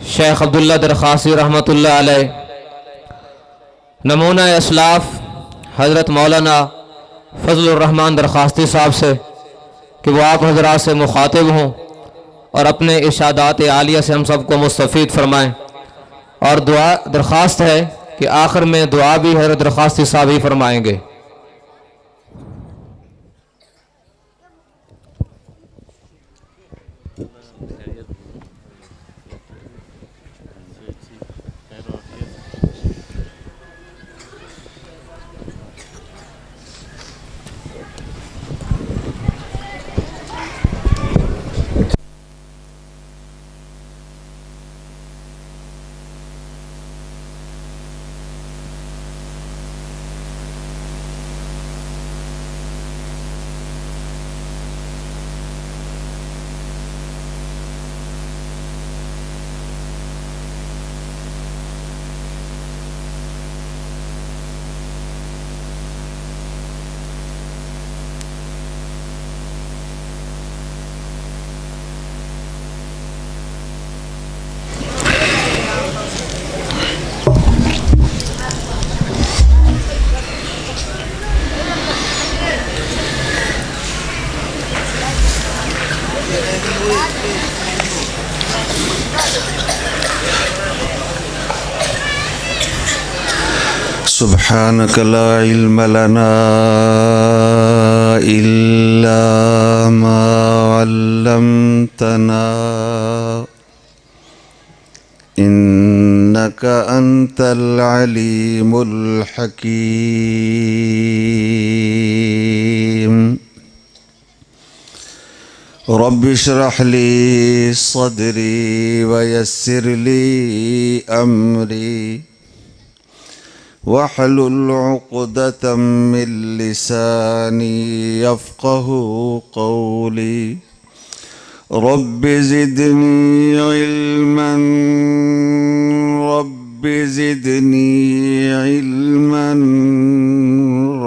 شیخ عبداللہ درخواسی رحمۃ اللہ علیہ، نمونہ اسلاف حضرت مولانا فضل الرحمن درخواستی صاحب سے کہ وہ آپ حضرات سے مخاطب ہوں اور اپنے ارشادات عالیہ سے ہم سب کو مستفید فرمائیں، اور دعا درخواست ہے کہ آخر میں دعا بھی حضرت درخواستی صاحب ہی فرمائیں گے۔ سبحانك لا علم لنا إلا ما علمتنا إنك أنت العليم الحكيم رب اشرح لي صدري ويسر لي أمري واحلل عقدة من لساني يفقه قولي رب زدني علما رب زدني علما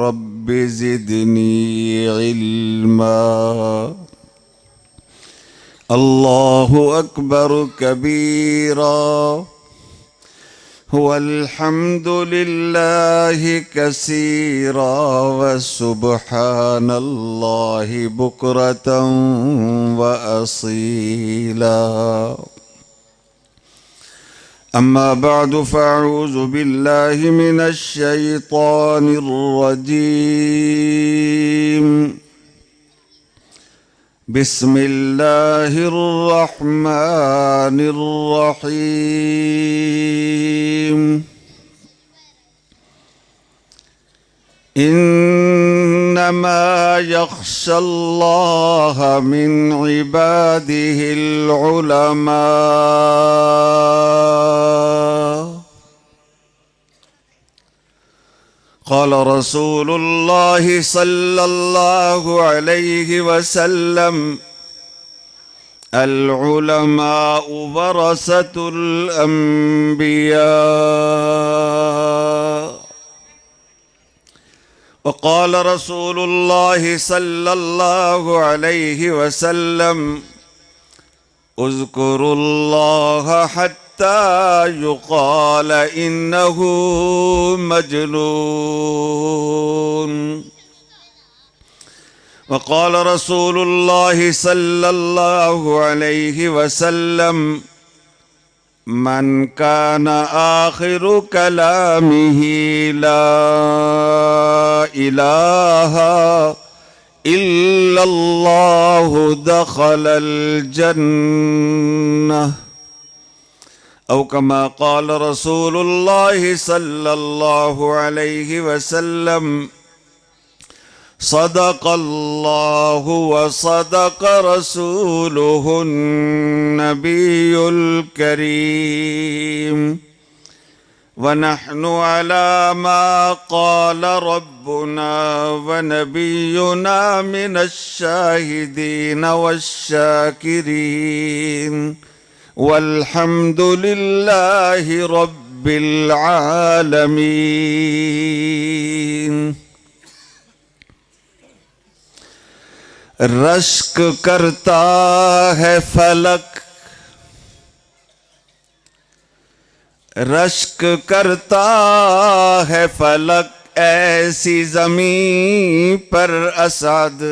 رب زدني علما الله أكبر كبيرا والحمد لله كثيرا وسبحان الله بكرة وأصيلا أما بعد فأعوذ بالله من الشيطان الرجيم بسم الله الرحمن الرحيم إنما يخشى الله من عباده العلماء قال رسول الله صلى الله عليه وسلم العلماء ورثة الأنبياء وقال رسول الله صلى الله عليه وسلم اذكروا الله حتى يقال إنه مجنون وقال رسول الله صلى الله عليه وسلم من كان آخر كلامه لا إله إلا الله دخل الجنة أو كما قال رسول الله صلى الله عليه وسلم صدق الله وصدق رسوله النبي الكريم ونحن على ما قال ربنا ونبينا من الشاهدين والشاكرين والحمد لله رب العالمين رشک کرتا ہے فلک رشک کرتا ہے فلک ایسی زمین پر اسعد،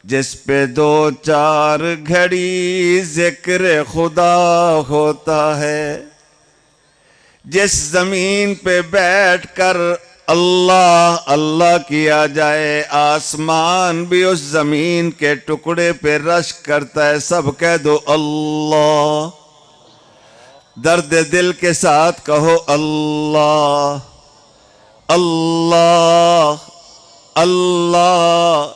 جس پہ دو چار گھڑی ذکر خدا ہوتا ہے۔ جس زمین پہ بیٹھ کر اللہ اللہ کیا جائے، آسمان بھی اس زمین کے ٹکڑے پہ رشک کرتا ہے۔ سب کہہ دو اللہ، درد دل کے ساتھ کہو اللہ اللہ اللہ۔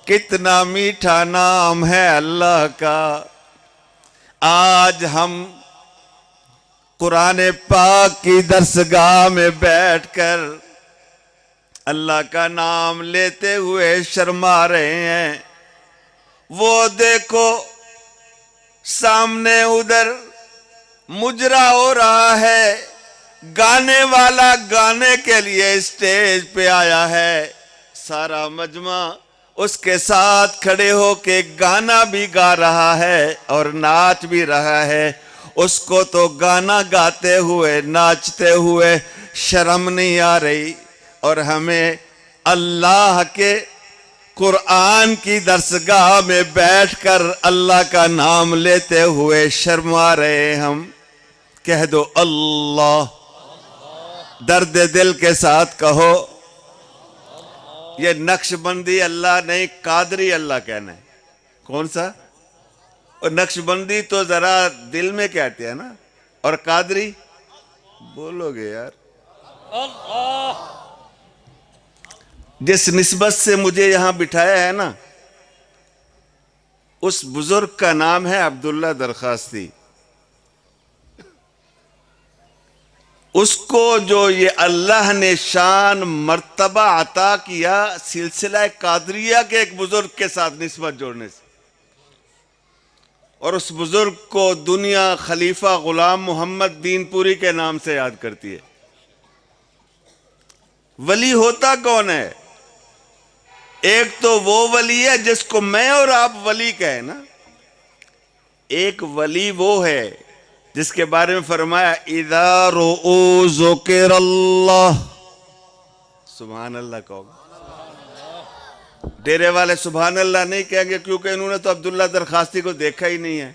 کتنا میٹھا نام ہے اللہ کا۔ آج ہم قرآن پاک کی درسگاہ میں بیٹھ کر اللہ کا نام لیتے ہوئے شرما رہے ہیں۔ وہ دیکھو سامنے ادھر مجرا ہو رہا ہے، گانے والا گانے کے لیے اسٹیج پہ آیا ہے، سارا مجمع اس کے ساتھ کھڑے ہو کے گانا بھی گا رہا ہے اور ناچ بھی رہا ہے۔ اس کو تو گانا گاتے ہوئے ناچتے ہوئے شرم نہیں آ رہی، اور ہمیں اللہ کے قرآن کی درسگاہ میں بیٹھ کر اللہ کا نام لیتے ہوئے شرما رہے ہم۔ کہہ دو اللہ، درد دل کے ساتھ کہو۔ یہ نقش بندی اللہ نہیں، قادری اللہ کہنا ہے۔ کون سا؟ اور نقش بندی تو ذرا دل میں کہتے ہیں نا، اور قادری بولو گے یار۔ جس نسبت سے مجھے یہاں بٹھایا ہے نا، اس بزرگ کا نام ہے عبداللہ درخواستی۔ اس کو جو یہ اللہ نے شان مرتبہ عطا کیا سلسلہ قادریہ کے ایک بزرگ کے ساتھ نسبت جوڑنے سے، اور اس بزرگ کو دنیا خلیفہ غلام محمد دین پوری کے نام سے یاد کرتی ہے۔ ولی ہوتا کون ہے؟ ایک تو وہ ولی ہے جس کو میں اور آپ ولی کہیں نا، ایک ولی وہ ہے جس کے بارے میں فرمایا اذا رؤوا ذکر اللہ۔ سبحان اللہ کہو۔ ڈیرے والے سبحان اللہ نہیں کہیں گے کیونکہ انہوں نے تو عبداللہ درخواستی کو دیکھا ہی نہیں ہے۔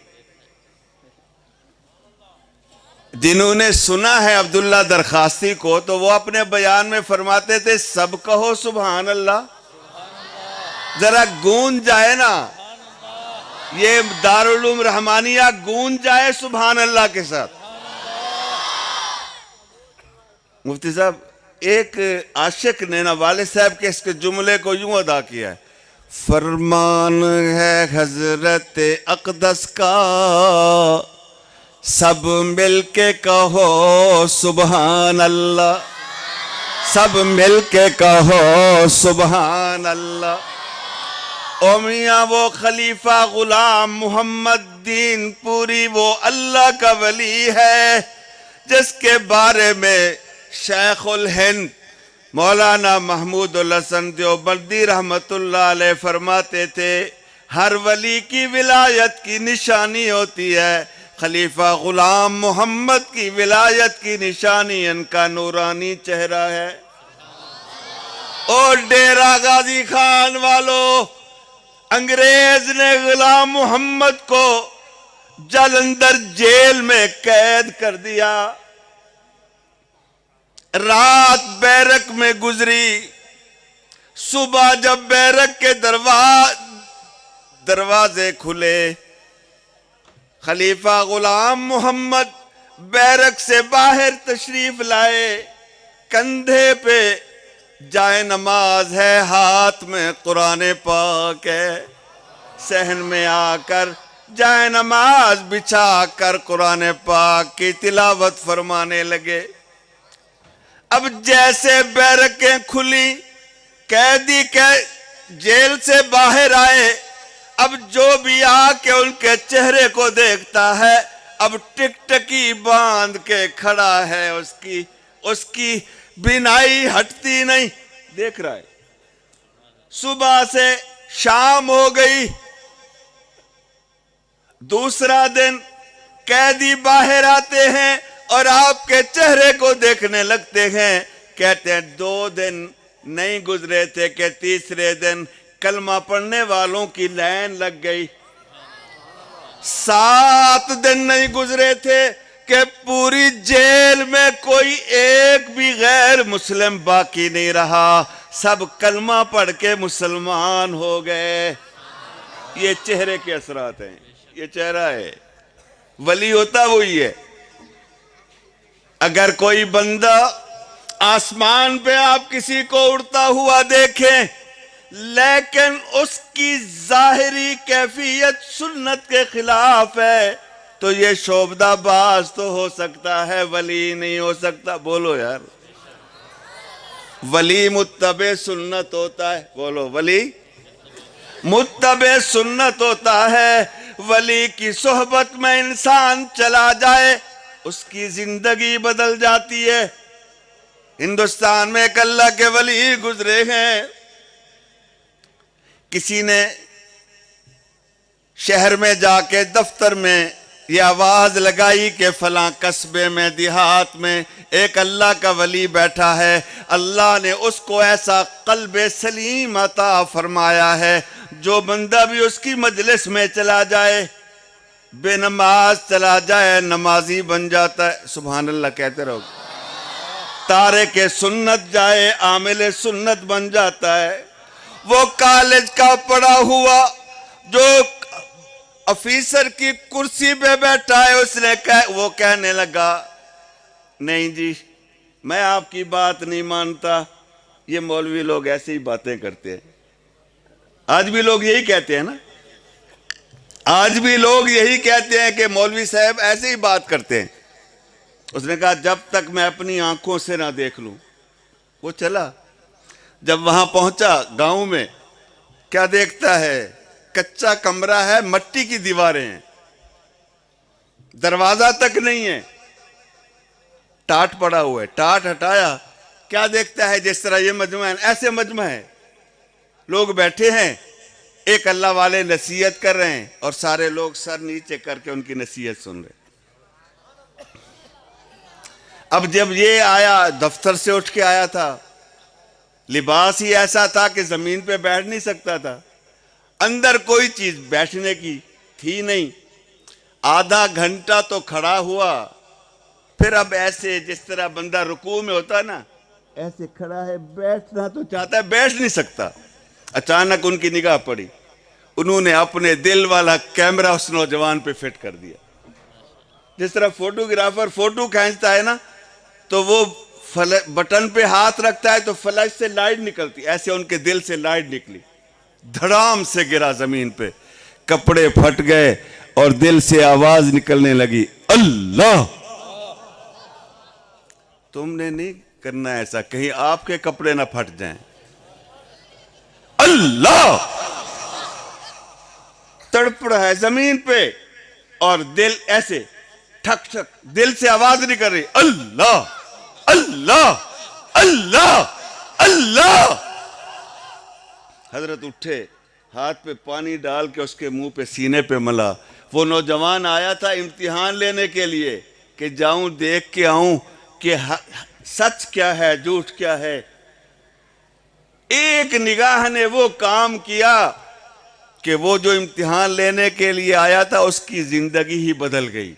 جنہوں نے سنا ہے عبداللہ درخواستی کو تو وہ اپنے بیان میں فرماتے تھے سب کہو سبحان اللہ، ذرا گونج جائے نا، یہ دارالعلوم رحمانیہ گونج جائے سبحان اللہ کے ساتھ۔ مفتی صاحب ایک عاشق نے نا والد صاحب کے اس کے جملے کو یوں ادا کیا ہے، فرمان ہے حضرت اقدس کا سب مل کے کہو سبحان اللہ، سب مل کے کہو سبحان اللہ۔ او میاں وہ خلیفہ غلام محمد دین پوری وہ اللہ کا ولی ہے جس کے بارے میں شیخ الہند مولانا محمود الحسن دیوبندی رحمت اللہ علیہ فرماتے تھے ہر ولی کی ولایت کی نشانی ہوتی ہے، خلیفہ غلام محمد کی ولایت کی نشانی ان کا نورانی چہرہ ہے۔ اور ڈیرہ غازی خان والو، انگریز نے غلام محمد کو جلندر جیل میں قید کر دیا، رات بیرک میں گزری، صبح جب بیرک کے دروازے کھلے، خلیفہ غلام محمد بیرک سے باہر تشریف لائے، کندھے پہ جائے نماز ہے، ہاتھ میں قرآن پاک ہے، صحن میں آ کر جائے نماز بچھا کر قرآن پاک کی تلاوت فرمانے لگے۔ اب جیسے بیرکیں کھلی، قیدی جیل سے باہر آئے، اب جو بھی آ کے ان کے چہرے کو دیکھتا ہے اب ٹک ٹکی باندھ کے کھڑا ہے، اس کی بینائی ہٹتی نہیں، دیکھ رہا ہے۔ صبح سے شام ہو گئی، دوسرا دن قیدی باہر آتے ہیں اور آپ کے چہرے کو دیکھنے لگتے ہیں. کہتے ہیں 2 دن نہیں گزرے تھے کہ تیسرے دن کلمہ پڑھنے والوں کی لائن لگ گئی. 7 دن نہیں گزرے تھے کہ پوری جیل میں کوئی ایک بھی غیر مسلم باقی نہیں رہا. سب کلمہ پڑھ کے مسلمان ہو گئے. یہ چہرے کے اثرات ہیں. یہ چہرہ ہے. ولی ہوتا وہی ہے. اگر کوئی بندہ آسمان پہ آپ کسی کو اڑتا ہوا دیکھیں لیکن اس کی ظاہری کیفیت سنت کے خلاف ہے تو یہ شعبدہ باز تو ہو سکتا ہے, ولی نہیں ہو سکتا. بولو یار. ولی متبع سنت ہوتا ہے. بولو. ولی متبع سنت ہوتا ہے. ولی کی صحبت میں انسان چلا جائے اس کی زندگی بدل جاتی ہے. ہندوستان میں ایک اللہ کے ولی گزرے ہیں. کسی نے شہر میں جا کے دفتر میں یہ آواز لگائی کہ فلاں قصبے میں دیہات میں ایک اللہ کا ولی بیٹھا ہے. اللہ نے اس کو ایسا قلب سلیم عطا فرمایا ہے جو بندہ بھی اس کی مجلس میں چلا جائے بے نماز چلا جائے نمازی بن جاتا ہے. سبحان اللہ کہتے رہو. تارک سنت جائے عامل سنت بن جاتا ہے. وہ کالج کا پڑھا ہوا جو آفیسر کی کرسی پہ بیٹھا ہے اس نے وہ کہنے لگا نہیں جی میں آپ کی بات نہیں مانتا. یہ مولوی لوگ ایسی ہی باتیں کرتے ہیں. آج بھی لوگ یہی کہتے ہیں نا. آج بھی لوگ یہی کہتے ہیں کہ مولوی صاحب ایسے ہی بات کرتے ہیں. اس نے کہا جب تک میں اپنی آنکھوں سے نہ دیکھ لوں. وہ چلا. جب وہاں پہنچا گاؤں میں کیا دیکھتا ہے کچا کمرہ ہے, مٹی کی دیواریں ہیں, دروازہ تک نہیں ہے, ٹاٹ پڑا ہوا ہے. ٹاٹ ہٹایا کیا دیکھتا ہے جس طرح یہ مجمع ہے ایسے مجمع ہے, لوگ بیٹھے ہیں, ایک اللہ والے نصیحت کر رہے ہیں اور سارے لوگ سر نیچے کر کے ان کی نصیحت سن رہے ہیں. اب جب یہ آیا دفتر سے اٹھ کے آیا تھا, لباس ہی ایسا تھا کہ زمین پہ بیٹھ نہیں سکتا تھا, اندر کوئی چیز بیٹھنے کی تھی نہیں. آدھا گھنٹہ تو کھڑا ہوا, پھر اب ایسے جس طرح بندہ رکوع میں ہوتا نا ایسے کھڑا ہے, بیٹھنا تو چاہتا ہے بیٹھ نہیں سکتا. اچانک ان کی نگاہ پڑی, انہوں نے اپنے دل والا کیمرہ اس نوجوان پہ فٹ کر دیا. جس طرح فوٹوگرافر فوٹو کھینچتا ہے نا تو وہ بٹن پہ ہاتھ رکھتا ہے تو فلیش سے لائٹ نکلتی, ایسے ان کے دل سے لائٹ نکلی, دھڑام سے گرا زمین پہ, کپڑے پھٹ گئے اور دل سے آواز نکلنے لگی اللہ. تم نے نہیں کرنا ایسا, کہیں آپ کے کپڑے نہ پھٹ جائیں. اللہ تڑپ رہا ہے زمین پہ اور دل ایسے ٹھک ٹھک, دل سے آواز نہیں کر رہی اللہ اللہ اللہ اللہ. حضرت اٹھے, ہاتھ پہ پانی ڈال کے اس کے منہ پہ سینے پہ ملا. وہ نوجوان آیا تھا امتحان لینے کے لیے کہ جاؤں دیکھ کے آؤں کہ سچ کیا ہے جھوٹ کیا ہے. ایک نگاہ نے وہ کام کیا کہ وہ جو امتحان لینے کے لیے آیا تھا اس کی زندگی ہی بدل گئی.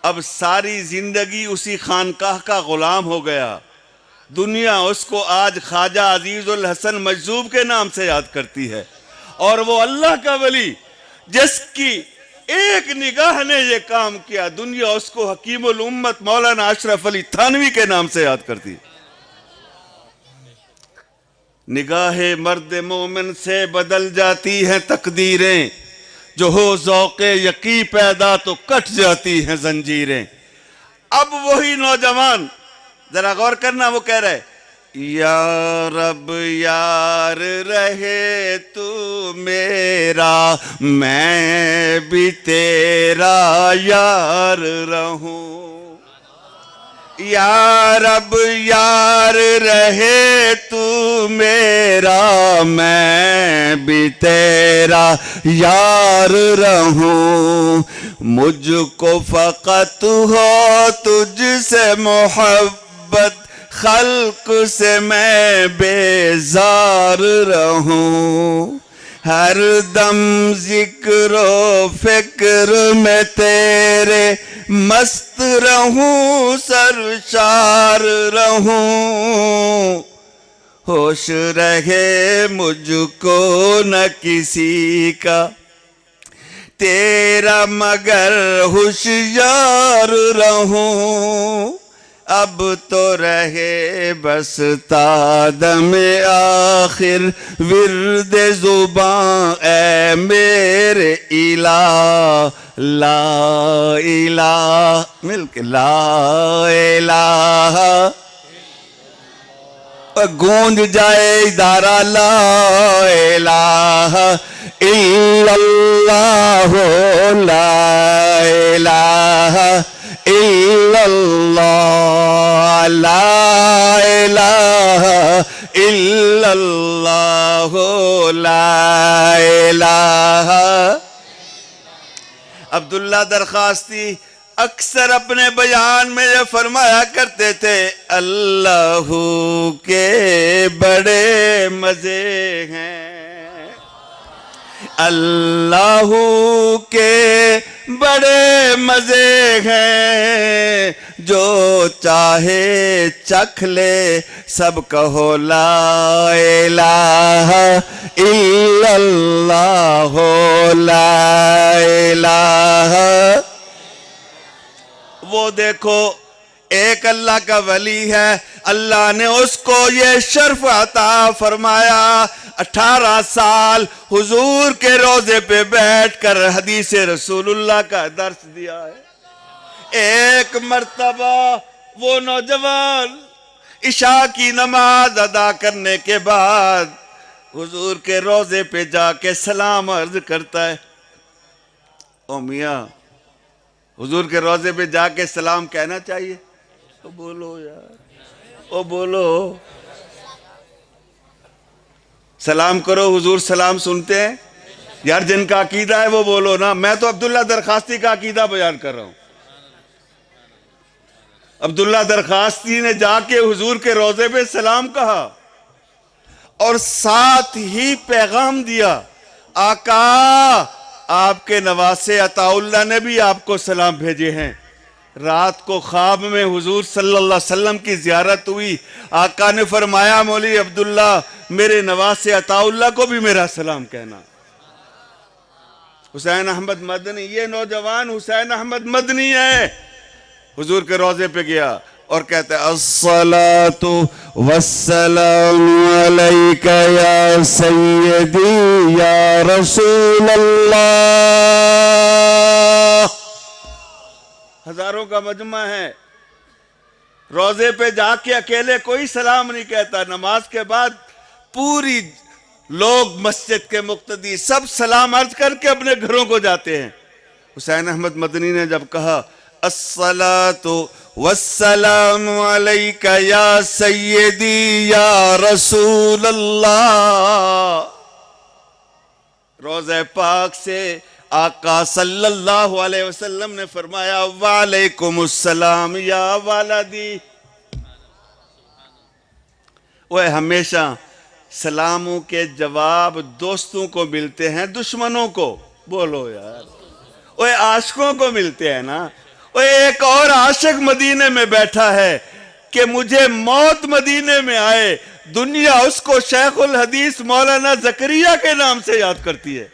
اب ساری زندگی اسی خانقاہ کا غلام ہو گیا. دنیا اس کو آج خواجہ عزیز الحسن مجذوب کے نام سے یاد کرتی ہے, اور وہ اللہ کا ولی جس کی ایک نگاہ نے یہ کام کیا دنیا اس کو حکیم الامت مولانا اشرف علی تھانوی کے نام سے یاد کرتی ہے. نگاہ مرد مومن سے بدل جاتی ہیں تقدیریں, جو ہو ذوق یقین پیدا تو کٹ جاتی ہیں زنجیریں. اب وہی نوجوان ذرا غور کرنا, وہ کہہ رہے یا رب یار رہے تو میرا, میں بھی تیرا یار رہوں. یا رب یار رہے تو میرا، میں بھی تیرا یار رہوں، مجھ کو فقط ہو تجھ سے محبت، خلق سے میں بیزار رہوں، ہر دم ذکر و فکر میں تیرے مست رہوں، سرشار رہوں، ہوش رہے مجھ کو نہ کسی کا، تیرا مگر ہوشیار رہوں، اب تو رہے بس تا دم آخر ورد زباں اے میرے الہ، لا الہ، مل کے لا الہ، گونج جائے ادارہ لا الہ الا اللہ، لا الہ الا اللہ، لا الہ الا اللہ، لا الہ۔ عبداللہ درخواستی اکثر اپنے بیان میں یہ فرمایا کرتے تھے، اللہ کے بڑے مزے ہیں، اللہ کے بڑے مزے ہیں، جو چاہے چکھ لے سب کہو لا الہ الا اللہ، لا الہ۔ وہ دیکھو ایک اللہ کا ولی ہے، اللہ نے اس کو یہ شرف عطا فرمایا، 18 سال حضور کے روضے پہ بیٹھ کر حدیث رسول اللہ کا درس دیا ہے۔ ایک مرتبہ وہ نوجوان عشاء کی نماز ادا کرنے کے بعد حضور کے روضے پہ جا کے سلام عرض کرتا ہے، او میاں حضور کے روضے پہ جا کے سلام کہنا چاہیے؟ او بولو یار، او بولو، سلام کرو، حضور سلام سنتے ہیں یار، جن کا عقیدہ ہے وہ بولو نا۔ میں تو عبداللہ درخواستی کا عقیدہ بیان کر رہا ہوں۔ عبداللہ درخواستی نے جا کے حضور کے روضے پہ سلام کہا اور ساتھ ہی پیغام دیا، آقا آپ کے نواسے عطا اللہ نے بھی آپ کو سلام بھیجے ہیں۔ رات کو خواب میں حضور صلی اللہ علیہ وسلم کی زیارت ہوئی، آقا نے فرمایا مولوی عبداللہ میرے نواسے عطا اللہ کو بھی میرا سلام کہنا۔ حسین احمد مدنی، یہ نوجوان حسین احمد مدنی ہے، حضور کے روضے پہ گیا اور کہتا ہے الصلاۃ والسلام علیک یا سیدی یا رسول اللہ۔ ہزاروں کا مجمع ہے، روضے پہ جا کے اکیلے کوئی سلام نہیں کہتا، نماز کے بعد پوری لوگ مسجد کے مقتدی سب سلام عرض کر کے اپنے گھروں کو جاتے ہیں۔ حسین احمد مدنی نے جب کہا الصلاۃ والسلام علیک یا سیدی یا رسول اللہ، روضہ پاک سے آقا صلی اللہ علیہ وسلم نے فرمایا وعلیکم السلام یا والدی۔ وہ ہمیشہ سلاموں کے جواب دوستوں کو ملتے ہیں، دشمنوں کو بولو یار، وہ عاشقوں کو ملتے ہیں نا۔ وہ ایک اور عاشق مدینے میں بیٹھا ہے کہ مجھے موت مدینے میں آئے، دنیا اس کو شیخ الحدیث مولانا زکریا کے نام سے یاد کرتی ہے۔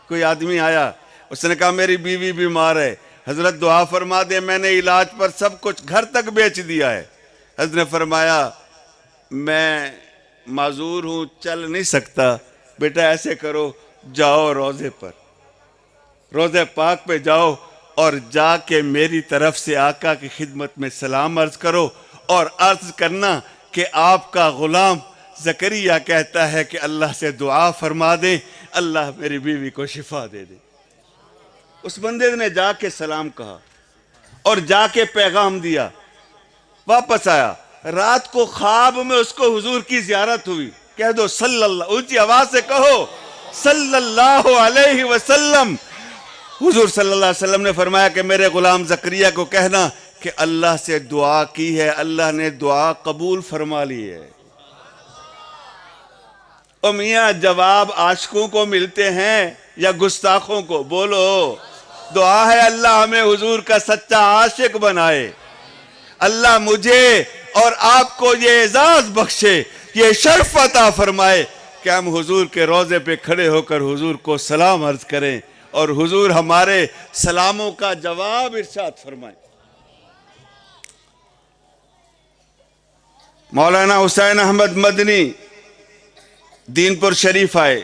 کوئی آدمی آیا، اس نے کہا میری بیوی بیمار ہے، حضرت دعا فرما دے، میں نے علاج پر سب کچھ گھر تک بیچ دیا ہے۔ حضرت نے فرمایا میں معذور ہوں، چل نہیں سکتا، بیٹا ایسے کرو جاؤ روضے پر، روضے پاک پہ جاؤ اور جا کے میری طرف سے آقا کی خدمت میں سلام عرض کرو اور عرض کرنا کہ آپ کا غلام زکریا کہتا ہے کہ اللہ سے دعا فرما دیں، اللہ میری بیوی کو شفا دے دے۔ اس بندے نے جا کے سلام کہا اور جا کے پیغام دیا، واپس آیا، رات کو خواب میں اس کو حضور کی زیارت ہوئی. کہہ دو صلی اللہ، اونچی آواز سے کہو صلی اللہ علیہ وسلم. حضور صلی اللہ علیہ وسلم نے فرمایا کہ میرے غلام زکریا کو کہنا کہ اللہ سے دعا کی ہے، اللہ نے دعا قبول فرما لی ہے. او میاں، جواب عاشقوں کو ملتے ہیں یا گستاخوں کو؟ بولو. دعا ہے اللہ ہمیں حضور کا سچا عاشق بنائے، اللہ مجھے اور آپ کو یہ اعزاز بخشے، یہ شرف عطا فرمائے کہ ہم حضور کے روضے پہ کھڑے ہو کر حضور کو سلام عرض کریں اور حضور ہمارے سلاموں کا جواب ارشاد فرمائیں. مولانا حسین احمد مدنی دین پور شریف آئے.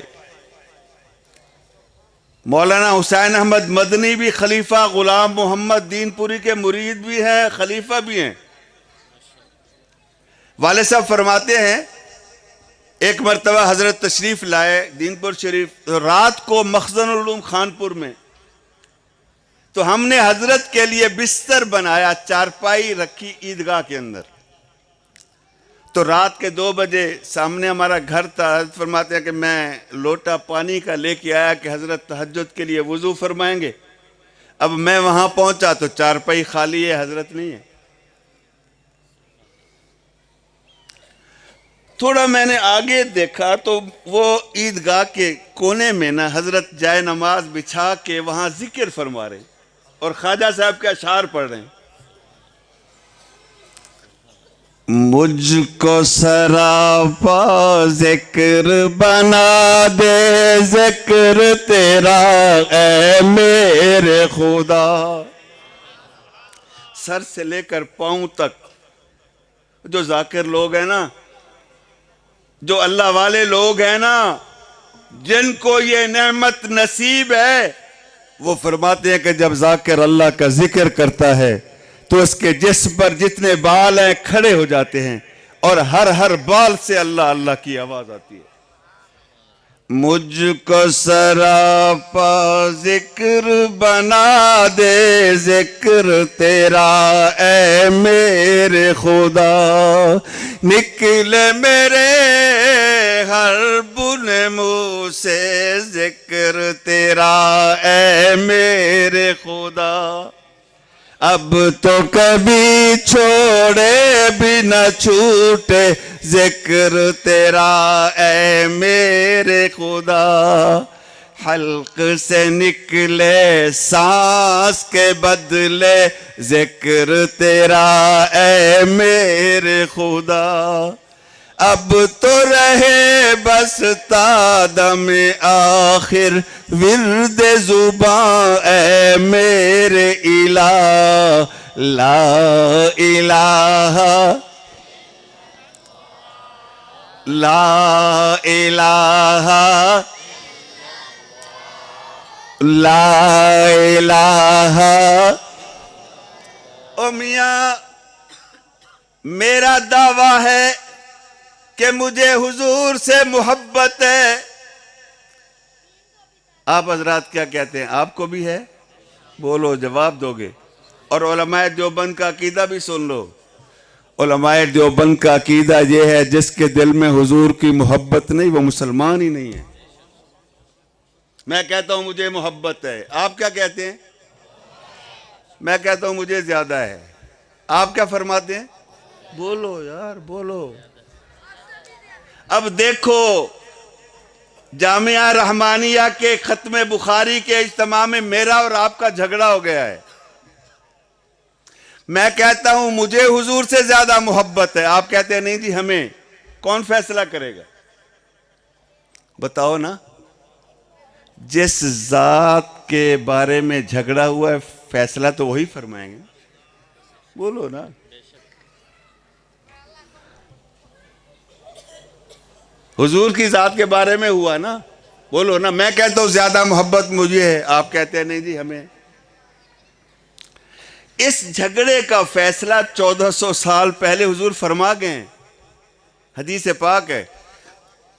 مولانا حسین احمد مدنی بھی خلیفہ غلام محمد دین پوری کے مرید بھی ہیں، خلیفہ بھی ہیں. والد صاحب فرماتے ہیں ایک مرتبہ حضرت تشریف لائے دین پور شریف، رات کو مخزن العلوم خانپور میں. تو ہم نے حضرت کے لیے بستر بنایا، چارپائی رکھی عیدگاہ کے اندر. تو رات کے 2 بجے سامنے ہمارا گھر تھا. حضرت فرماتے ہیں کہ میں لوٹا پانی کا لے کے آیا کہ حضرت تہجد کے لیے وضو فرمائیں گے. اب میں وہاں پہنچا تو چارپائی خالی ہے، حضرت نہیں ہے. تھوڑا میں نے آگے دیکھا تو وہ عیدگاہ کے کونے میں نا حضرت جائے نماز بچھا کے وہاں ذکر فرما رہے اور خواجہ صاحب کے اشعار پڑھ رہے ہیں. مجھ کو سراپا ذکر بنا دے ذکر تیرا اے میرے خدا. سر سے لے کر پاؤں تک جو ذاکر لوگ ہیں نا، جو اللہ والے لوگ ہیں نا، جن کو یہ نعمت نصیب ہے، وہ فرماتے ہیں کہ جب ذاکر اللہ کا ذکر کرتا ہے تو اس کے جسم پر جتنے بال ہیں کھڑے ہو جاتے ہیں اور ہر بال سے اللہ اللہ کی آواز آتی ہے. مجھ کو سراپا ذکر بنا دے ذکر تیرا اے میرے خدا. نکلے میرے ہر بن منہ سے ذکر تیرا اے میرے خدا. اب تو کبھی چھوڑے بھی نہ چھوٹے ذکر تیرا اے میرے خدا. حلق سے نکلے سانس کے بدلے ذکر تیرا اے میرے خدا. اب تو رہے بس تا دم آخر ورد زباں اے میرے الہ. لا الہ لا الہ لا الہ. او میاں، میرا دعویٰ ہے کہ مجھے حضور سے محبت ہے. آپ حضرات کیا کہتے ہیں؟ آپ کو بھی ہے؟ بولو، جواب دو گے. اور علماء دیوبند کا عقیدہ بھی سن لو. علماء دیوبند کا عقیدہ یہ ہے جس کے دل میں حضور کی محبت نہیں وہ مسلمان ہی نہیں ہے. میں کہتا ہوں مجھے محبت ہے، آپ کیا کہتے ہیں؟ میں کہتا ہوں مجھے زیادہ ہے. آپ کیا فرماتے ہیں؟ بولو یار، بولو. اب دیکھو، جامعہ رحمانیہ کے ختم بخاری کے اجتماع میں میرا اور آپ کا جھگڑا ہو گیا ہے. میں کہتا ہوں مجھے حضور سے زیادہ محبت ہے، آپ کہتے ہیں نہیں جی ہمیں. کون فیصلہ کرے گا؟ بتاؤ نا. جس ذات کے بارے میں جھگڑا ہوا ہے فیصلہ تو وہی فرمائیں گے. بولو نا. حضور کی ذات کے بارے میں ہوا نا. بولو نا. میں کہتا ہوں زیادہ محبت مجھے ہے، آپ کہتے ہیں نہیں جی ہمیں. اس جھگڑے کا فیصلہ 1400 سال پہلے حضور فرما گئے ہیں. حدیث پاک ہے،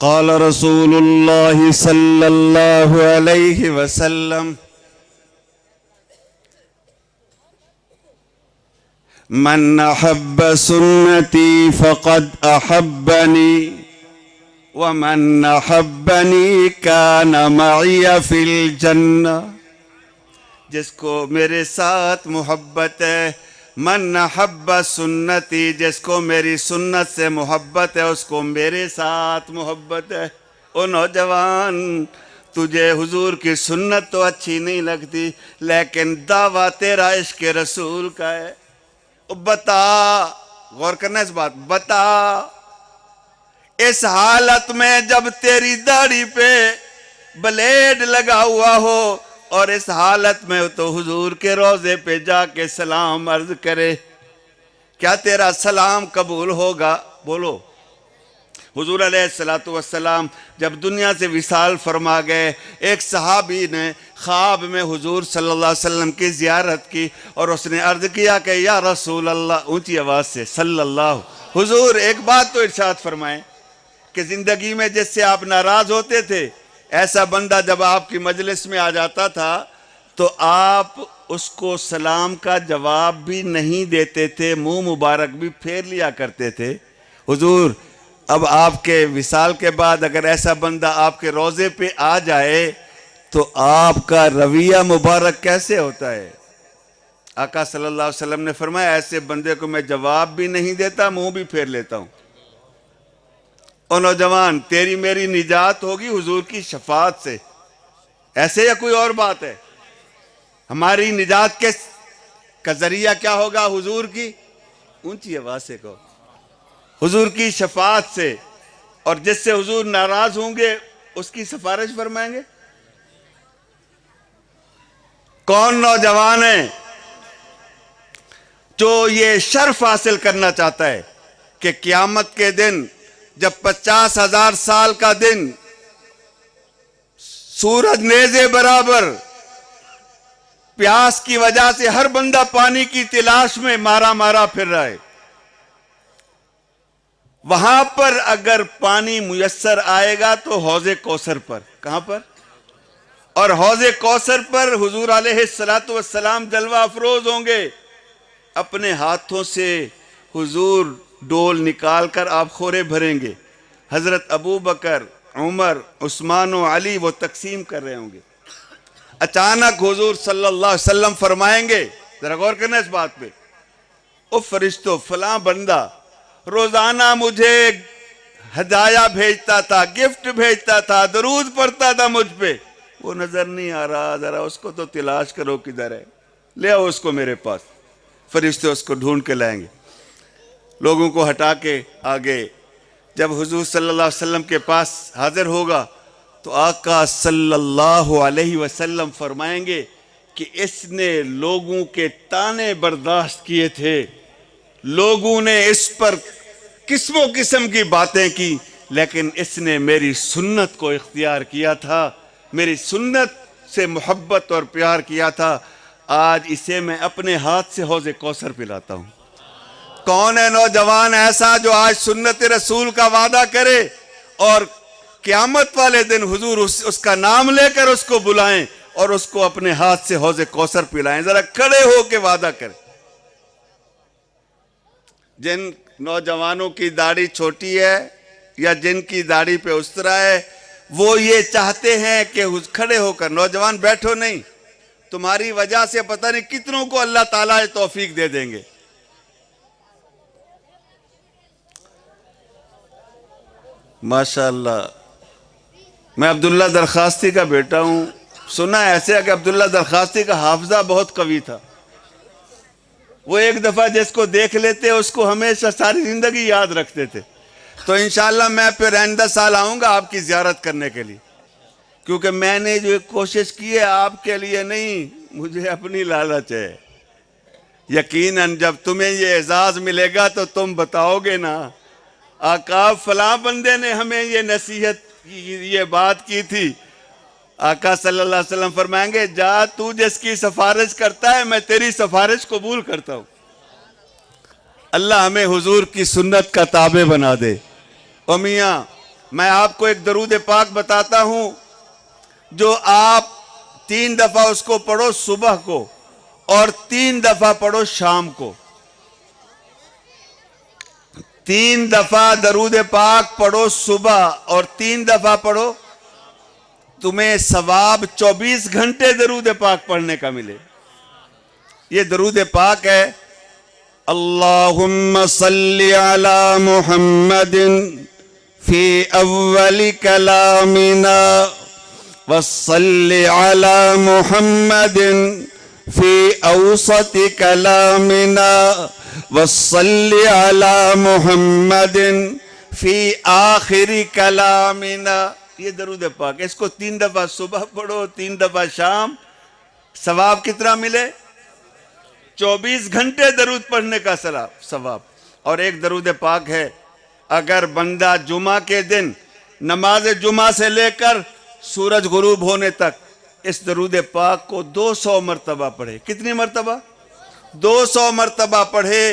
قال رسول اللہ صلی اللہ علیہ وسلم من احب سنتی فقد احبنی ومن احبنی کان معی فی الجنہ. جس کو میرے ساتھ محبت ہے، من احب سنتی، جس کو میری سنت سے محبت ہے اس کو میرے ساتھ محبت ہے. او نوجوان، تجھے حضور کی سنت تو اچھی نہیں لگتی لیکن دعویٰ تیرا عشق رسول کا ہے. بتا، غور کرنا اس بات، بتا اس حالت میں جب تیری داڑھی پہ بلیڈ لگا ہوا ہو اور اس حالت میں تو حضور کے روضے پہ جا کے سلام عرض کرے، کیا تیرا سلام قبول ہوگا؟ بولو. حضور علیہ السلام جب دنیا سے وصال فرما گئے، ایک صحابی نے خواب میں حضور صلی اللہ علیہ وسلم کی زیارت کی اور اس نے عرض کیا کہ یا رسول اللہ، اونچی آواز سے، صلی اللہ، حضور ایک بات تو ارشاد فرمائیں کہ زندگی میں جس سے آپ ناراض ہوتے تھے، ایسا بندہ جب آپ کی مجلس میں آ جاتا تھا تو آپ اس کو سلام کا جواب بھی نہیں دیتے تھے، منہ مبارک بھی پھیر لیا کرتے تھے. حضور اب آپ کے وصال کے بعد اگر ایسا بندہ آپ کے روضے پہ آ جائے تو آپ کا رویہ مبارک کیسے ہوتا ہے؟ آقا صلی اللہ علیہ وسلم نے فرمایا ایسے بندے کو میں جواب بھی نہیں دیتا، منہ بھی پھیر لیتا ہوں. اور نوجوان، تیری میری نجات ہوگی حضور کی شفاعت سے. ایسے یا کوئی اور بات ہے؟ ہماری نجات کا ذریعہ کیا ہوگا؟ حضور کی، اونچی آواز سے کہو، حضور کی شفاعت سے. اور جس سے حضور ناراض ہوں گے اس کی سفارش فرمائیں گے. کون نوجوان ہے جو یہ شرف حاصل کرنا چاہتا ہے کہ قیامت کے دن جب 50,000 سال کا دن سورج نیزے برابر پیاس کی وجہ سے ہر بندہ پانی کی تلاش میں مارا پھر رہا ہے، وہاں پر اگر پانی میسر آئے گا تو حوض کوثر پر. کہاں پر؟ اور حوض کوثر پر حضور علیہ السلام جلوہ افروز ہوں گے. اپنے ہاتھوں سے حضور ڈول نکال کر آپ خورے بھریں گے. حضرت ابو بکر، عمر، عثمان و علی وہ تقسیم کر رہے ہوں گے. اچانک حضور صلی اللہ علیہ وسلم فرمائیں گے، ذرا غور کرنا اس بات پہ، او فرشتوں، فلاں بندہ روزانہ مجھے ہدایہ بھیجتا تھا، گفٹ بھیجتا تھا، درود پڑھتا تھا مجھ پہ، وہ نظر نہیں آ رہا، ذرا اس کو تو تلاش کرو کدھر ہے، لے آؤ اس کو میرے پاس. فرشتے اس کو ڈھونڈ کے لائیں گے، لوگوں کو ہٹا کے آگے. جب حضور صلی اللہ علیہ وسلم کے پاس حاضر ہوگا تو آقا صلی اللہ علیہ وسلم فرمائیں گے کہ اس نے لوگوں کے طعنے برداشت کیے تھے، لوگوں نے اس پر قسم و قسم کی باتیں کی، لیکن اس نے میری سنت کو اختیار کیا تھا، میری سنت سے محبت اور پیار کیا تھا. آج اسے میں اپنے ہاتھ سے حوض کوثر پلاتا ہوں. کون ہے نوجوان ایسا جو آج سنت رسول کا وعدہ کرے اور قیامت والے دن حضور اس کا نام لے کر اس کو بلائیں اور اس کو اپنے ہاتھ سے حوض کوثر پلائیں؟ ذرا کھڑے ہو کے وعدہ کریں. جن نوجوانوں کی داڑھی چھوٹی ہے یا جن کی داڑھی پہ استرا ہے وہ یہ چاہتے ہیں کہ کھڑے ہو کر، نوجوان بیٹھو نہیں، تمہاری وجہ سے پتہ نہیں کتنوں کو اللہ تعالیٰ توفیق دے دیں گے. ماشاءاللہ، میں عبداللہ درخواستی کا بیٹا ہوں. سنا ایسے ہے کہ عبداللہ درخواستی کا حافظہ بہت قوی تھا. وہ ایک دفعہ جس کو دیکھ لیتے اس کو ہمیشہ ساری زندگی یاد رکھتے تھے. تو انشاءاللہ میں پھر آئندہ سال آؤں گا آپ کی زیارت کرنے کے لیے، کیونکہ میں نے جو کوشش کی ہے آپ کے لیے نہیں، مجھے اپنی لالچ ہے. یقیناً جب تمہیں یہ اعزاز ملے گا تو تم بتاؤ گے نا، آقا فلاں بندے نے ہمیں یہ نصیحت یہ بات کی تھی. آقا صلی اللہ علیہ وسلم فرمائیں گے جا، تو جس کی سفارش کرتا ہے میں تیری سفارش قبول کرتا ہوں. اللہ ہمیں حضور کی سنت کا تابع بنا دے. او میاں، میں آپ کو ایک درود پاک بتاتا ہوں جو آپ 3 دفعہ اس کو پڑھو صبح کو اور 3 دفعہ پڑھو شام کو. 3 دفعہ درود پاک پڑھو صبح اور 3 دفعہ پڑھو، تمہیں ثواب 24 گھنٹے درود پاک پڑھنے کا ملے۔ یہ درود پاک ہے، اللہم صلی علی محمد فی اول کلامنا وصلی علی محمد فی اوسط کلامنا وصلی علی محمد فی آخر کلامنا۔ یہ درود پاک، اس کو 3 دفعہ صبح پڑھو، 3 دفعہ شام، ثواب کتنا ملے؟ 24 گھنٹے درود پڑھنے کا ثواب۔ اور ایک درود پاک ہے، اگر بندہ جمعہ کے دن نماز جمعہ سے لے کر سورج غروب ہونے تک اس درود پاک کو 200 مرتبہ پڑھے، کتنی مرتبہ؟ 200 مرتبہ پڑھے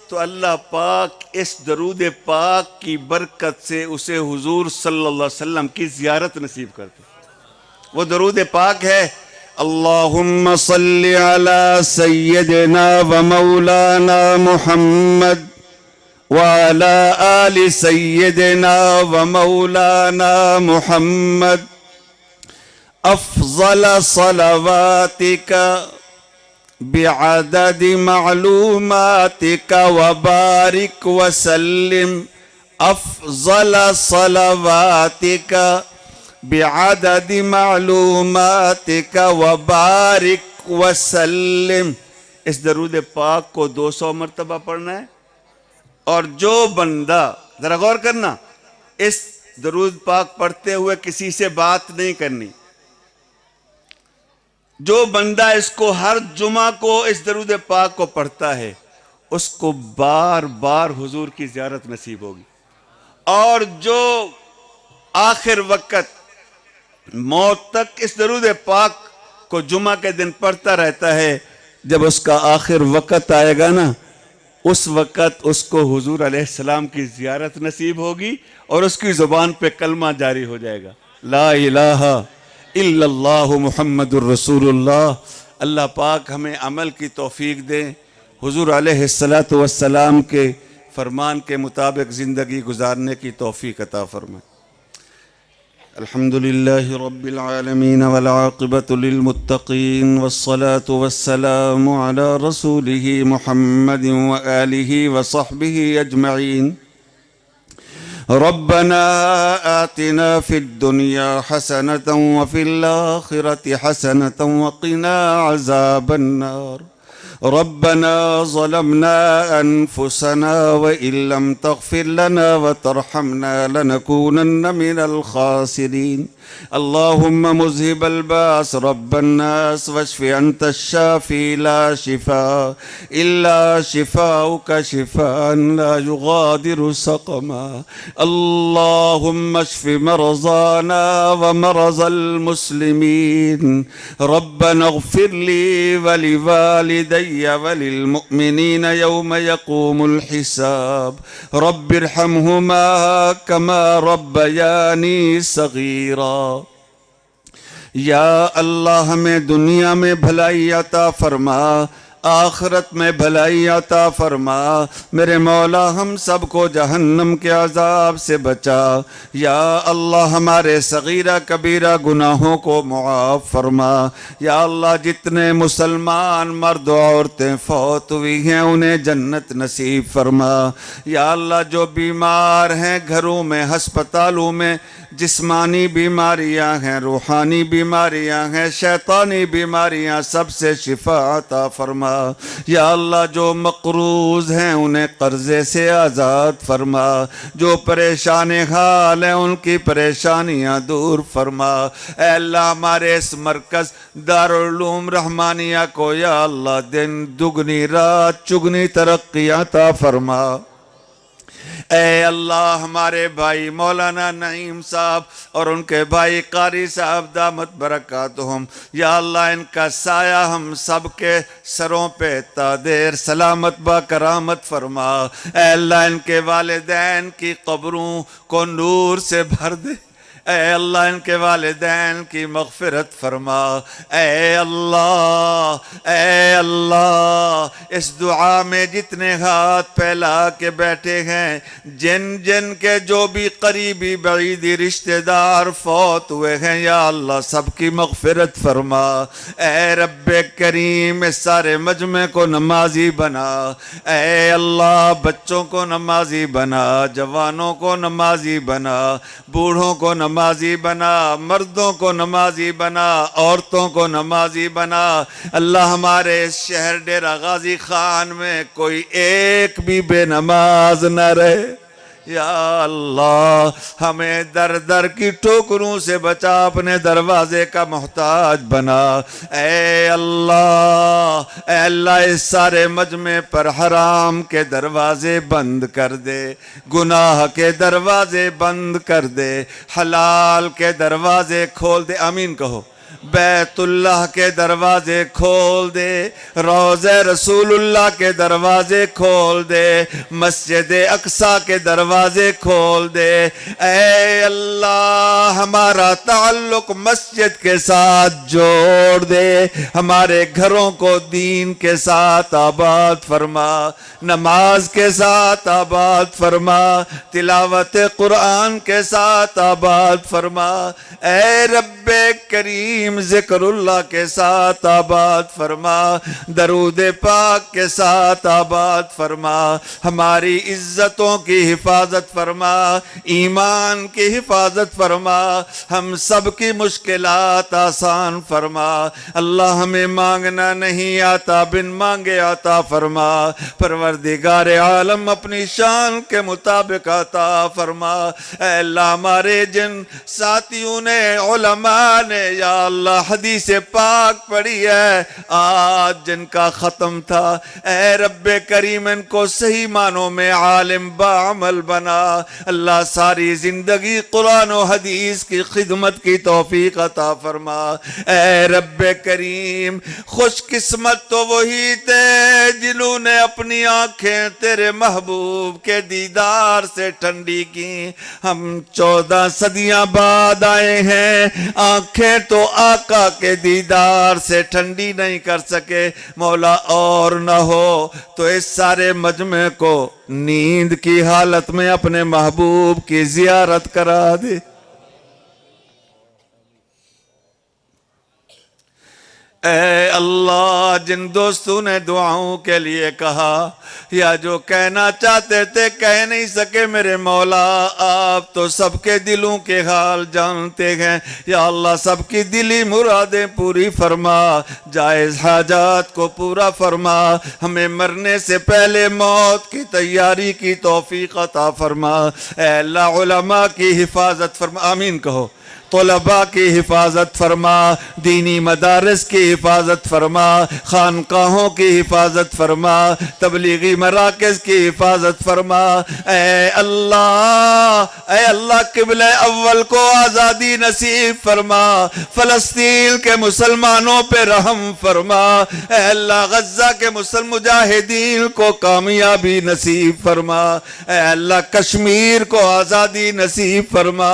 تو اللہ پاک اس درود پاک کی برکت سے اسے حضور صلی اللہ علیہ وسلم کی زیارت نصیب کرتے۔ وہ درود پاک ہے، اللہم صلی علی سیدنا و مولانا محمد وعلی آل سیدنا و مولانا محمد افضل صلواتک بعدد معلوماتک وبارک وسلم افضل صلواتک بعدد معلوماتک وبارک وسلم۔ اس درود پاک کو 200 مرتبہ پڑھنا ہے، اور جو بندہ، ذرا غور کرنا، اس درود پاک پڑھتے ہوئے کسی سے بات نہیں کرنی، جو بندہ اس کو ہر جمعہ کو اس درود پاک کو پڑھتا ہے اس کو بار بار حضور کی زیارت نصیب ہوگی۔ اور جو آخر وقت موت تک اس درود پاک کو جمعہ کے دن پڑھتا رہتا ہے، جب اس کا آخر وقت آئے گا نا، اس وقت اس کو حضور علیہ السلام کی زیارت نصیب ہوگی اور اس کی زبان پہ کلمہ جاری ہو جائے گا، لا الہ الا اللہ محمد الرسول اللہ۔ اللہ پاک ہمیں عمل کی توفیق دے، حضور علیہ السلام کے فرمان کے مطابق زندگی گزارنے کی توفیق عطا فرمائے۔ الحمدللہ رب العالمین والعاقبۃ للمتقین والصلاة والسلام علی رسولہ محمد وآلہ وصحبہ اجمعین۔ ربنا آتنا في الدنيا حسنة وفي الآخرة حسنة وقنا عذاب النار۔ ربنا ظلمنا أنفسنا وإن لم تغفر لنا وترحمنا لنكونن من الخاسرين۔ اللهم مذهب الباس رب الناس واشف أنت الشافي لا شفاء إلا شفاؤك شفاء لا يغادر سقما۔ اللهم اشف مرضانا ومرضى المسلمين۔ ربنا اغفر لي ولوالدي وللمؤمنين يوم يقوم الحساب۔ رب ارحمهما كما ربياني صغيرا۔ یا اللہ ہمیں دنیا میں بھلائی عطا فرما، آخرت میں بھلائی عطا فرما۔ میرے مولا ہم سب کو جہنم کے عذاب سے بچا۔ یا اللہ ہمارے صغیرہ کبیرہ گناہوں کو معاف فرما۔ یا اللہ جتنے مسلمان مرد و عورتیں فوت ہوئی ہیں انہیں جنت نصیب فرما۔ یا اللہ جو بیمار ہیں گھروں میں، ہسپتالوں میں، جسمانی بیماریاں ہیں، روحانی بیماریاں ہیں، شیطانی بیماریاں، سب سے شفا عطا فرما۔ یا اللہ جو مقروض ہیں انہیں قرضے سے آزاد فرما، جو پریشان حال ہیں ان کی پریشانیاں دور فرما۔ اے اللہ ہمارے اس مرکز دارالعلوم رحمانیہ کو یا اللہ دن دگنی رات چگنی ترقی عطا فرما۔ اے اللہ ہمارے بھائی مولانا نعیم صاحب اور ان کے بھائی قاری صاحب دامت برکاتہم، یا اللہ ان کا سایہ ہم سب کے سروں پہ تا دیر سلامت با کرامت فرما۔ اے اللہ ان کے والدین کی قبروں کو نور سے بھر دے۔ اے اللہ ان کے والدین کی مغفرت فرما، اے اللہ اس دعا میں جتنے ہاتھ پھیلا کے بیٹھے ہیں، جن جن کے جو بھی قریبی بعیدی رشتہ دار فوت ہوئے ہیں، یا اللہ سب کی مغفرت فرما۔ اے رب کریم اس سارے مجمع کو نمازی بنا، اے اللہ بچوں کو نمازی بنا، جوانوں کو نمازی بنا، بوڑھوں کو نمازی بنا، مردوں کو نمازی بنا، عورتوں کو نمازی بنا۔ اللہ ہمارے اس شہر ڈیرہ غازی خان میں کوئی ایک بھی بے نماز نہ رہے۔ یا اللہ ہمیں در در کی ٹھوکروں سے بچا، اپنے دروازے کا محتاج بنا۔ اے اللہ اس سارے مجمع پر حرام کے دروازے بند کر دے، گناہ کے دروازے بند کر دے، حلال کے دروازے کھول دے، آمین کہو۔ بیت اللہ کے دروازے کھول دے، روضہ رسول اللہ کے دروازے کھول دے، مسجد اقصی کے دروازے کھول دے۔ اے اللہ ہمارا تعلق مسجد کے ساتھ جوڑ دے، ہمارے گھروں کو دین کے ساتھ آباد فرما، نماز کے ساتھ آباد فرما، تلاوت قرآن کے ساتھ آباد فرما۔ اے رب کریم ذکر اللہ کے ساتھ آباد فرما، درود پاک کے ساتھ آباد فرما، ہماری عزتوں کی حفاظت فرما، ایمان کی حفاظت فرما، ہم سب کی مشکلات آسان فرما۔ اللہ ہمیں مانگنا نہیں آتا، بن مانگے عطا فرما۔ پروردگار عالم اپنی شان کے مطابق عطا فرما۔ اے اللہ ہمارے جن ساتھیوں نے، علماء نے یا اللہ حدیث پاک پڑھی ہے، آج جن کا ختم تھا، اے رب کریم ان کو صحیح معنوں میں عالم بعمل بنا۔ اللہ ساری زندگی قرآن و حدیث کی خدمت کی توفیق عطا فرما۔ اے رب کریم خوش قسمت تو وہی تھے جنہوں نے اپنی آنکھیں تیرے محبوب کے دیدار سے ٹھنڈی کی۔ ہم 14 صدیاں بعد آئے ہیں، آنکھیں تو آقا کے دیدار سے ٹھنڈی نہیں کر سکے۔ مولا اور نہ ہو تو اس سارے مجمع کو نیند کی حالت میں اپنے محبوب کی زیارت کرا دے۔ اے اللہ جن دوستوں نے دعاؤں کے لیے کہا یا جو کہنا چاہتے تھے کہہ نہیں سکے، میرے مولا آپ تو سب کے دلوں کے حال جانتے ہیں، یا اللہ سب کی دلی مرادیں پوری فرما، جائز حاجات کو پورا فرما، ہمیں مرنے سے پہلے موت کی تیاری کی توفیق عطا فرما۔ اے اللہ علماء کی حفاظت فرما، آمین کہو۔ طلباء کی حفاظت فرما، دینی مدارس کی حفاظت فرما، خانقاہوں کی حفاظت فرما، تبلیغی مراکز کی حفاظت فرما۔ اے اللہ قبلہ اول کو آزادی نصیب فرما، فلسطین کے مسلمانوں پہ رحم فرما۔ اے اللہ غزہ کے مجاہدین کو کامیابی نصیب فرما۔ اے اللہ کشمیر کو آزادی نصیب فرما۔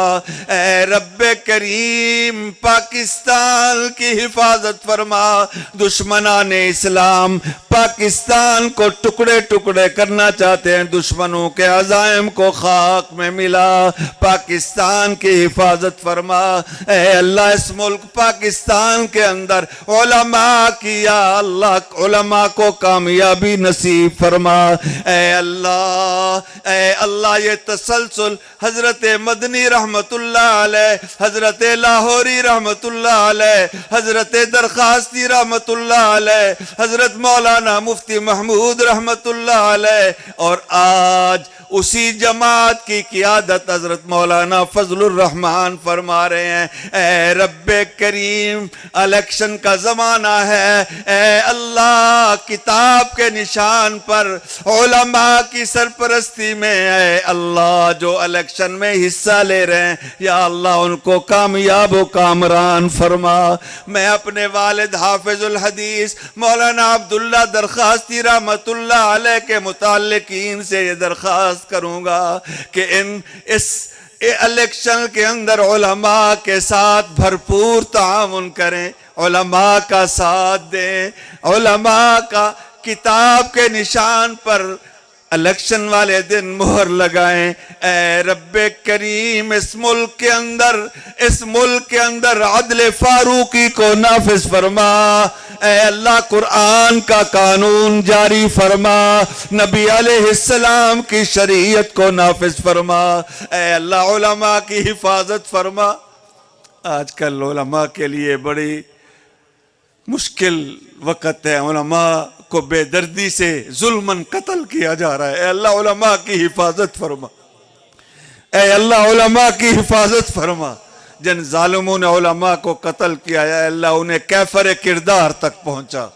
اے رب کریم پاکستان کی حفاظت فرما، دشمنان اسلام پاکستان کو ٹکڑے ٹکڑے کرنا چاہتے ہیں، دشمنوں کے عزائم کو خاک میں ملا، پاکستان کی حفاظت فرما۔ اے اللہ اس ملک پاکستان کے اندر علماء کی یا اللہ علماء کو کامیابی نصیب فرما۔ اے اللہ یہ تسلسل حضرت مدنی رحمت اللہ علیہ، حضرت لاہوری رحمت اللہ علیہ، حضرت درخواستی رحمت اللہ علیہ، حضرت مولانا مفتی محمود رحمت اللہ علیہ، اور آج اسی جماعت کی قیادت حضرت مولانا فضل الرحمن فرما رہے ہیں۔ اے رب کریم الیکشن کا زمانہ ہے، اے اللہ کتاب کے نشان پر علماء کی سرپرستی میں اے اللہ جو الیکشن میں حصہ لے رہے ہیں، یا اللہ ان کو کامیاب و کامران فرما۔ میں اپنے والد حافظ الحدیث مولانا عبداللہ درخواستی رحمت اللہ علیہ کے متعلقین سے یہ درخواست کروں گا کہ الیکشن کے اندر علماء کے ساتھ بھرپور تعاون کریں، علماء کا ساتھ دیں، علماء کا کتاب کے نشان پر الیکشن والے دن مہر لگائیں۔ اے رب کریم اس ملک کے اندر عدل فاروقی کو نافذ فرما۔ اے اللہ قرآن کا قانون جاری فرما، نبی علیہ السلام کی شریعت کو نافذ فرما۔ اے اللہ علماء کی حفاظت فرما۔ آج کل علماء کے لیے بڑی مشکل وقت ہے، علماء کو بے دردی سے ظلماً قتل کیا جا رہا ہے۔ اے اللہ علماء کی حفاظت فرما، اے اللہ علماء کی حفاظت فرما۔ جن ظالموں نے علماء کو قتل کیا ہے اے اللہ انہیں کیفر کردار تک پہنچا۔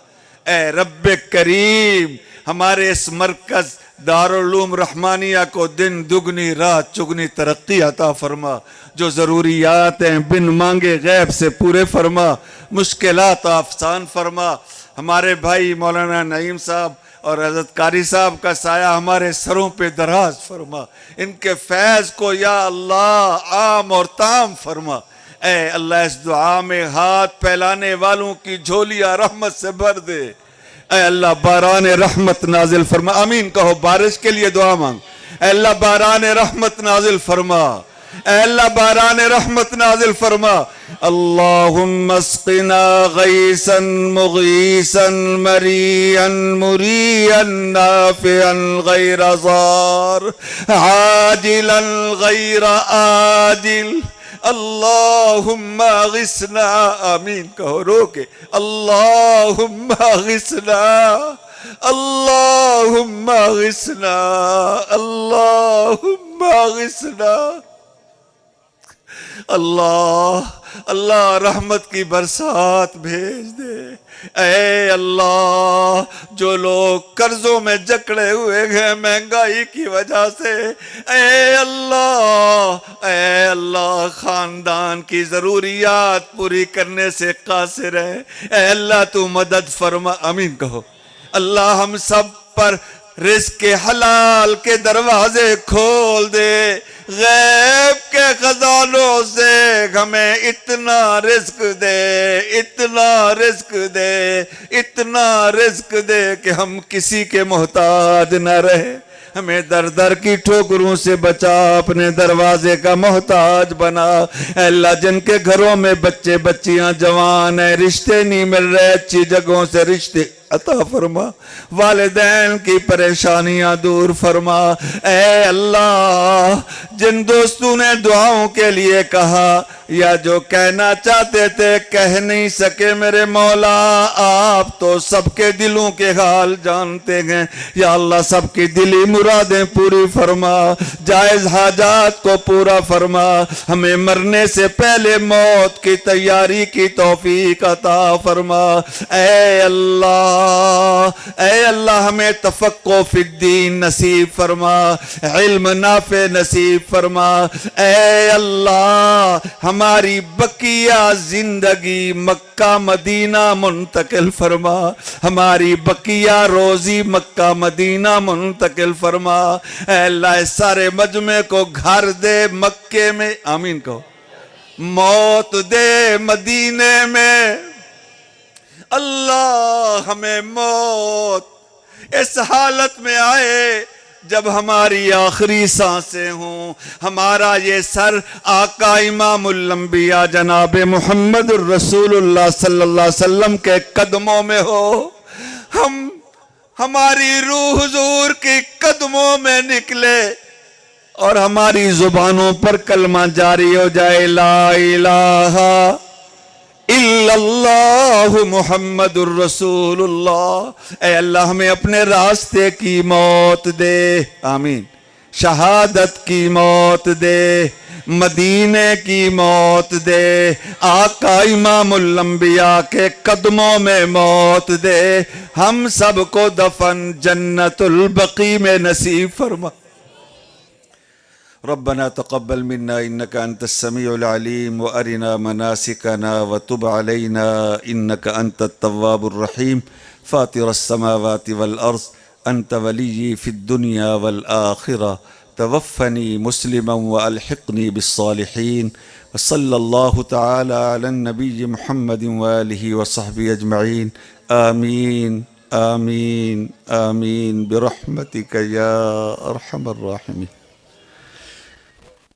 اے رب کریم ہمارے اس مرکز دارالعلوم رحمانیہ کو دن دگنی رات چگنی ترقی عطا فرما، جو ضروریات ہیں بن مانگے غیب سے پورے فرما، مشکلات آسان فرما۔ ہمارے بھائی مولانا نعیم صاحب اور حضرت قاری صاحب کا سایہ ہمارے سروں پہ دراز فرما، ان کے فیض کو یا اللہ عام اور تام فرما۔ اے اللہ اس دعا میں ہاتھ پھیلانے والوں کی جھولیاں رحمت سے بھر دے۔ اے اللہ باران رحمت نازل فرما، آمین کہو، بارش کے لیے دعا مانگ۔ اے اللہ باران رحمت نازل فرما، اے اللہ باران رحمت نازل فرما۔ اللہم اسقنا غیثا مغیثا مریعا مریعا نافعا غیر ضار عاجلا غیر آجل اللہم اغثنا، آمین کہو رو کے، اللہم اغثنا اللہم اغثنا اللہم اغثنا۔ اللہ رحمت کی برسات بھیج دے۔ اے اللہ جو لوگ قرضوں میں جکڑے ہوئے ہیں مہنگائی کی وجہ سے، اے اللہ خاندان کی ضروریات پوری کرنے سے قاصر ہے، اے اللہ تو مدد فرما، آمین کہو۔ اللہ ہم سب پر رزق حلال کے دروازے کھول دے، غیب کے خزانوں سے ہمیں اتنا رزق دے، اتنا رزق دے، اتنا رزق دے کہ ہم کسی کے محتاج نہ رہے۔ ہمیں در در کی ٹھوکروں سے بچا، اپنے دروازے کا محتاج بنا۔ اے اللہ جن کے گھروں میں بچے بچیاں جوان ہیں، رشتے نہیں مل رہے، اچھی جگہوں سے رشتے عطا فرما، والدین کی پریشانیاں دور فرما۔ اے اللہ جن دوستوں نے دعاؤں کے لیے کہا یا جو کہنا چاہتے تھے کہہ نہیں سکے، میرے مولا آپ تو سب کے دلوں کے حال جانتے ہیں، یا اللہ سب کی دلی مرادیں پوری فرما، جائز حاجات کو پورا فرما، ہمیں مرنے سے پہلے موت کی تیاری کی توفیق عطا فرما۔ اے اللہ ہمیں تفقہ فی الدین نصیب فرما، علم نافع نصیب فرما۔ اے اللہ ہماری بقیہ زندگی مکہ مدینہ منتقل فرما، ہماری بقیہ روزی مکہ مدینہ منتقل فرما۔ اے اللہ اس سارے مجمع کو گھر دے مکے میں، آمین کہو، موت دے مدینے میں۔ اللہ ہمیں موت اس حالت میں آئے جب ہماری آخری سانسیں ہوں، ہمارا یہ سر آقا امام الانبیاء جناب محمد الرسول اللہ صلی اللہ علیہ وسلم کے قدموں میں ہو، ہماری روح حضور کی قدموں میں نکلے اور ہماری زبانوں پر کلمہ جاری ہو جائے، لا الہ الا اللہ محمد الرسول اللہ۔ اے اللہ ہمیں اپنے راستے کی موت دے، آمین، شہادت کی موت دے، مدینے کی موت دے، آقا امام الانبیاء کے قدموں میں موت دے، ہم سب کو دفن جنت البقیع میں نصیب فرما۔ ربنا تقبل منا إنك أنت السميع العليم وأرنا مناسكنا وتب علينا إنك أنت التواب الرحيم فاطر السماوات والأرض أنت ولي في الدنيا والآخرة توفني مسلما وألحقني بالصالحين. وصلى الله تعالى على النبي محمد وآله وصحبه أجمعين. آمين آمين آمين برحمتك يا أرحم الراحمين.